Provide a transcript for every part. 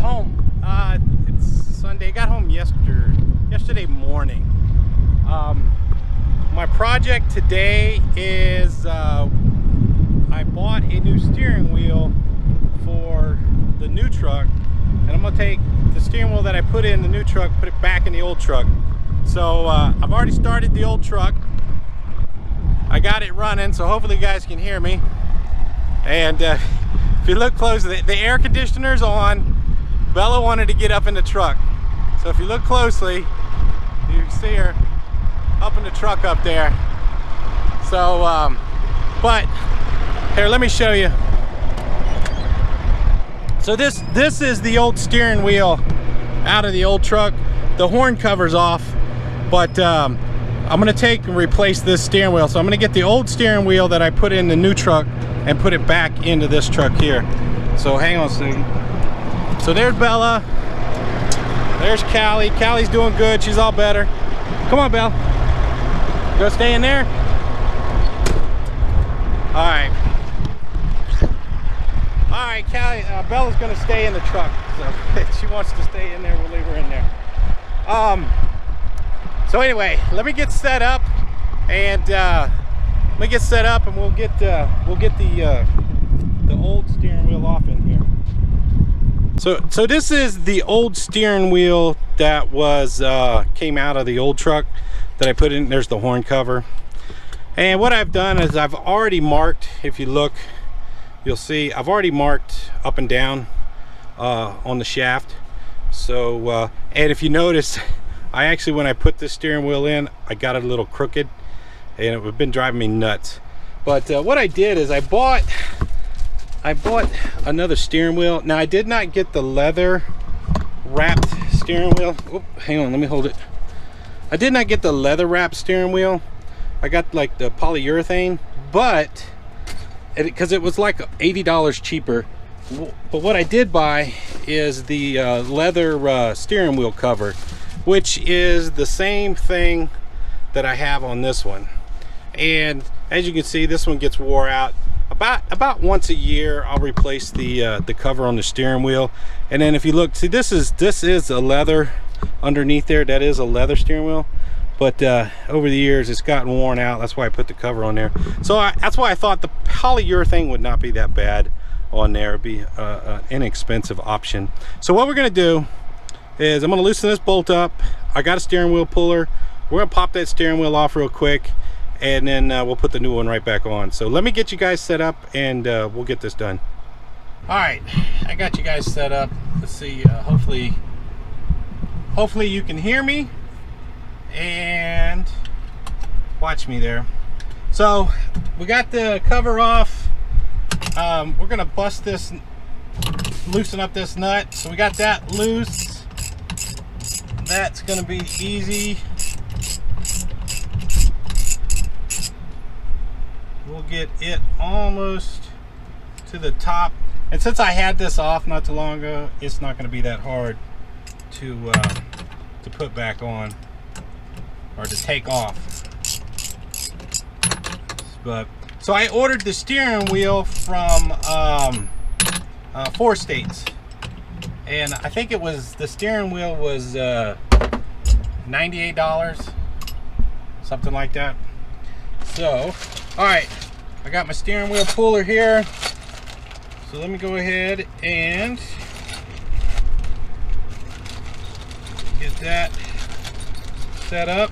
home. It's Sunday. Got home yesterday morning. My project today is I bought a new steering wheel for the new truck, and I'm gonna take the steering wheel that I put in the new truck, put it back in the old truck. So I've already started the old truck. I got it running, so hopefully you guys can hear me. And if you look close, the air conditioner's on. Bella wanted to get up in the truck, so if you look closely, you can see her up in the truck up there. So but here, let me show you. So this is the old steering wheel out of the old truck. The horn cover's off, but I'm gonna take and replace this steering wheel. So I'm gonna get the old steering wheel that I put in the new truck and put it back into this truck here. So hang on a second. So there's Bella. There's Callie. Callie's doing good. She's all better. Come on, Belle. You gonna stay in there? All right. All right, Callie. Bella's gonna stay in the truck. So if she wants to stay in there, we'll leave her in there. So anyway, let me get set up, and we'll get the old steering wheel off in here. So this is the old steering wheel that was came out of the old truck that I put in. There's the horn cover, and what I've done is I've already marked. If you look, you'll see I've already marked up and down on the shaft. So and if you notice, I actually, when I put this steering wheel in, I got it a little crooked, and it would have been driving me nuts. But what I did is I bought another steering wheel. Now I did not get the leather wrapped steering wheel. Oop, hang on, let me hold it. I did not get the leather wrapped steering wheel. I got like the polyurethane, but because it was like $80 cheaper. But what I did buy is the leather steering wheel cover, which is the same thing that I have on this one. And as you can see, this one gets wore out about once a year. I'll replace the cover on the steering wheel. And then if you look, see, this is a leather underneath there. That is a leather steering wheel, but over the years it's gotten worn out. That's why I put the cover on there. So that's why I thought the polyurethane would not be that bad on there. It'd be an inexpensive option. So what we're gonna do is I'm gonna loosen this bolt up. I got a steering wheel puller. We're gonna pop that steering wheel off real quick, and then we'll put the new one right back on. So let me get you guys set up, and we'll get this done. All right, I got you guys set up. Let's see, hopefully you can hear me and watch me there. So we got the cover off. We're gonna bust this, loosen up this nut. So we got that loose. That's gonna be easy. We'll get it almost to the top, and since I had this off not too long ago, it's not going to be that hard to put back on or to take off. But so I ordered the steering wheel from 4 States, and I think it was, the steering wheel was $98, something like that. So all right, I got my steering wheel puller here. So let me go ahead and get that set up.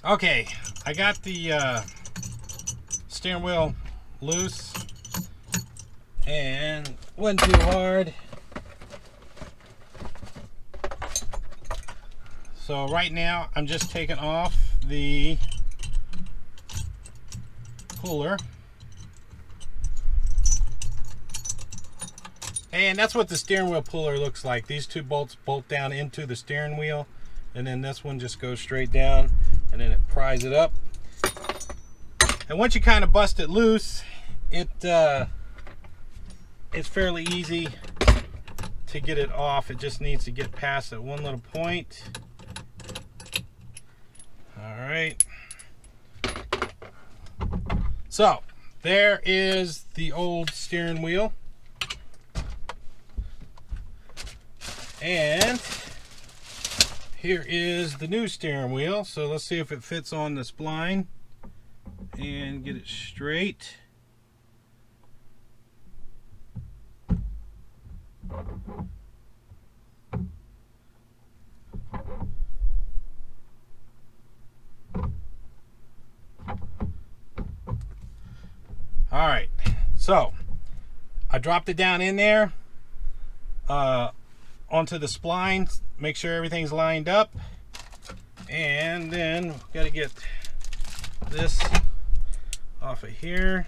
Okay, I got the steering wheel loose, and wasn't too hard. So right now I'm just taking off the puller, and that's what the steering wheel puller looks like. These two bolts bolt down into the steering wheel, and then this one just goes straight down, and then it pries it up. And once you kind of bust it loose, it's fairly easy to get it off. It just needs to get past that one little point. All right. So there is the old steering wheel. And here is the new steering wheel. So let's see if it fits on the spline and get it straight. All right, so I dropped it down in there onto the spline, make sure everything's lined up, and then got to get this off of here.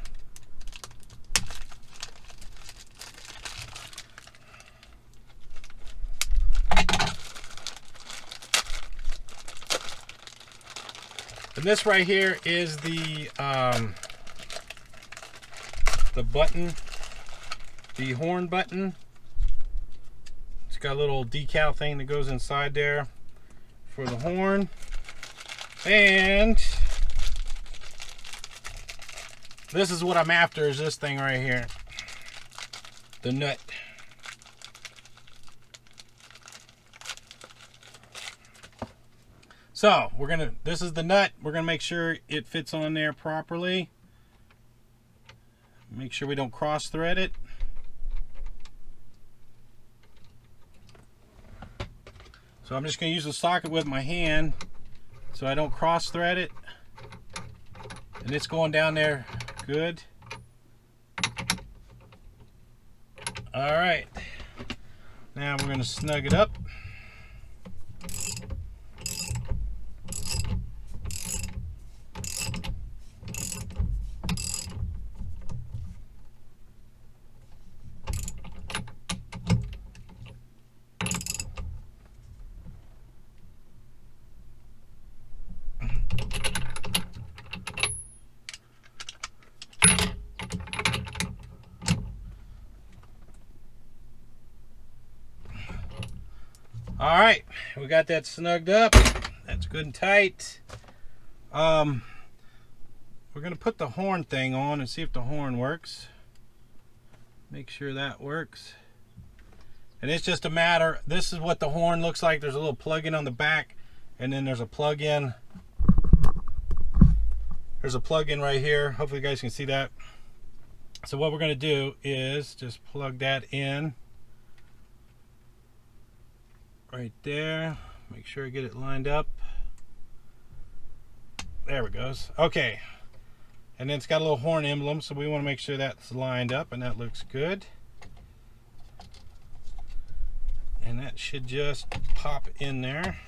And this right here is the button, the horn button. It's got a little decal thing that goes inside there for the horn. And this is what I'm after, is this thing right here, the nut. So this is the nut. We're gonna make sure it fits on there properly. Make sure we don't cross thread it. So I'm just going to use the socket with my hand so I don't cross thread it. And it's going down there good. All right. Now we're going to snug it up. All right, we got that snugged up. That's good and tight. We're gonna put the horn thing on and see if the horn works. Make sure that works. And it's just a matter, this is what the horn looks like. There's a little plug-in on the back, and then there's a plug-in. There's a plug-in right here. Hopefully you guys can see that. So what we're gonna do is just plug that in right there. Make sure I get it lined up. There it goes. Okay, and then it's got a little horn emblem, so we want to make sure that's lined up, and that looks good. And that should just pop in there.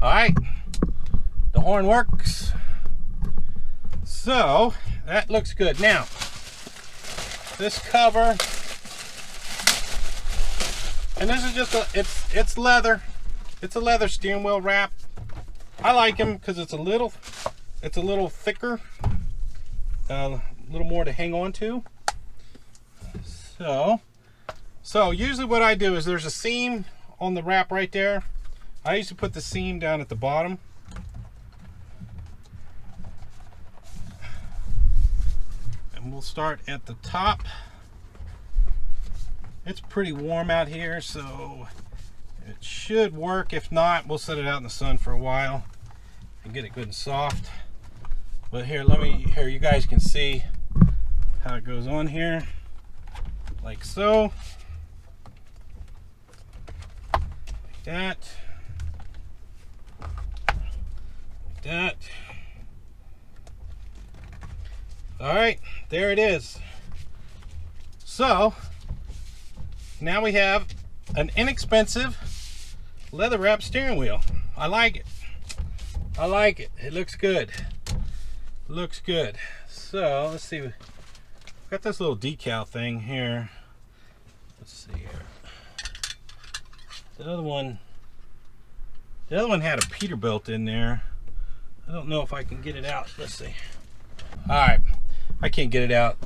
All right, the horn works. So that looks good. Now, this cover, and this is just it's leather. It's a leather steering wheel wrap. I like them because it's a little thicker, a little more to hang on to. So usually what I do is, there's a seam on the wrap right there. I used to put the seam down at the bottom. And we'll start at the top. It's pretty warm out here, so it should work. If not, we'll set it out in the sun for a while and get it good and soft. But here, here you guys can see how it goes on here, like so. Like that. Like that. All right, there it is. So now we have an inexpensive leather wrap steering wheel. I like it. I like it. It looks good. Looks good. So let's see. We've got this little decal thing here. Let's see here. The other one had a Peterbilt in there. I don't know if I can get it out. Let's see. All right, I can't get it out.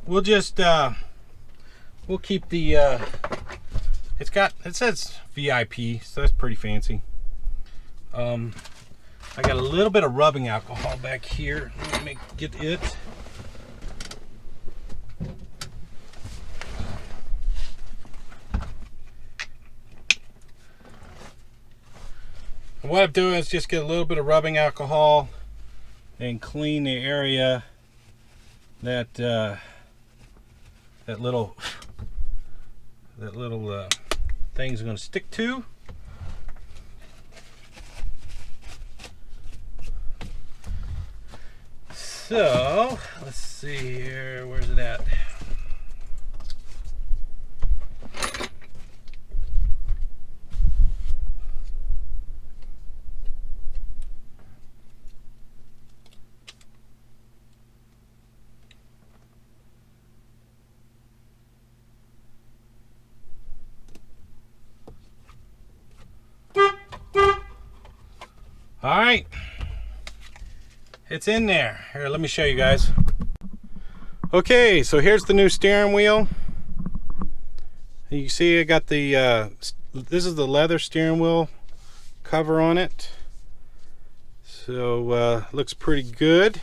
We'll just we'll keep the it says VIP, so that's pretty fancy. I got a little bit of rubbing alcohol back here. Let me get it. And what I'm doing is just get a little bit of rubbing alcohol and clean the area that that little thing's going to stick to. So let's see here, where's it at? All right, it's in there. Here, let me show you guys. Okay, so here's the new steering wheel. You can see I got the this is the leather steering wheel cover on it, so looks pretty good.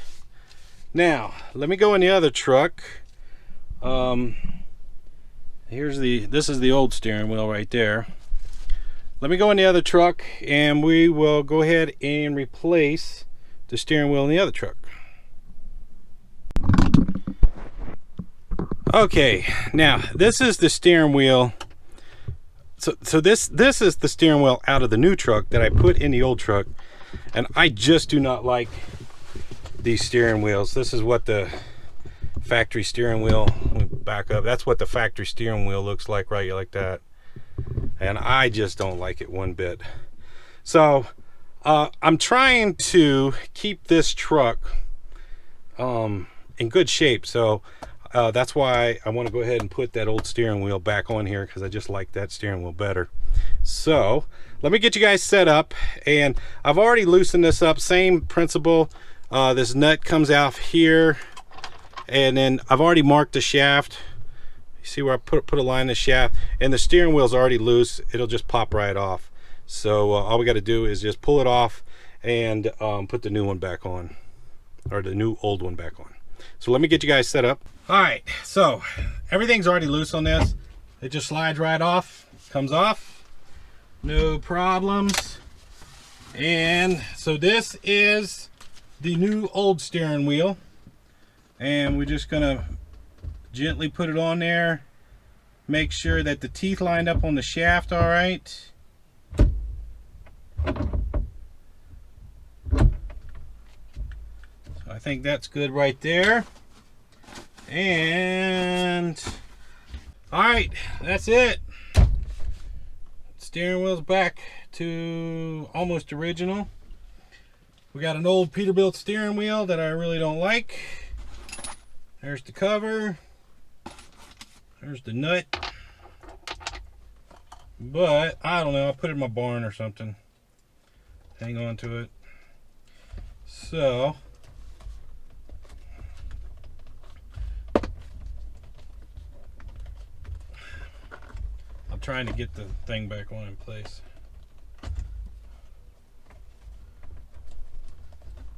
Now let me go in the other truck. This is the old steering wheel right there. Let me go in the other truck and we will go ahead and replace the steering wheel in the other truck. Okay, now this is the steering wheel. So this is the steering wheel out of the new truck that I put in the old truck, and I just do not like these steering wheels. This is what the factory steering wheel, let me back up, that's what the factory steering wheel looks like, right, like that. And I just don't like it one bit. So I'm trying to keep this truck in good shape, so that's why I want to go ahead and put that old steering wheel back on here, because I just like that steering wheel better. So let me get you guys set up, and I've already loosened this up. Same principle. This nut comes out here, and then I've already marked the shaft. You see where I put a line in the shaft, and the steering wheel's already loose. It'll just pop right off. So all we got to do is just pull it off and put the new one back on, or the new old one back on. So let me get you guys set up. All right, so everything's already loose on this. It just slides right off, comes off, no problems. And so this is the new old steering wheel, and we're just gonna gently put it on there. Make sure that the teeth lined up on the shaft all right. So I think that's good right there. And all right, that's it. Steering wheel's back to almost original. We got an old Peterbilt steering wheel that I really don't like. There's the cover. There's the nut. But I don't know, I'll put it in my barn or something. Hang on to it. So I'm trying to get the thing back on in place.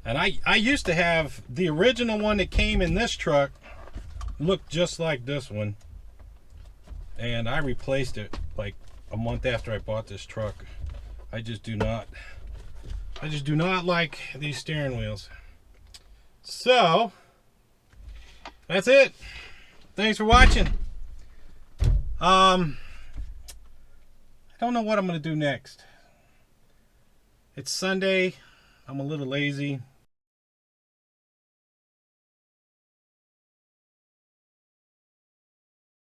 And I used to have the original one that came in this truck, looked just like this one, and I replaced it like a month after I bought this truck. I just do not like these steering wheels. So that's it. Thanks for watching. I don't know what I'm gonna do next. It's Sunday. I'm a little lazy.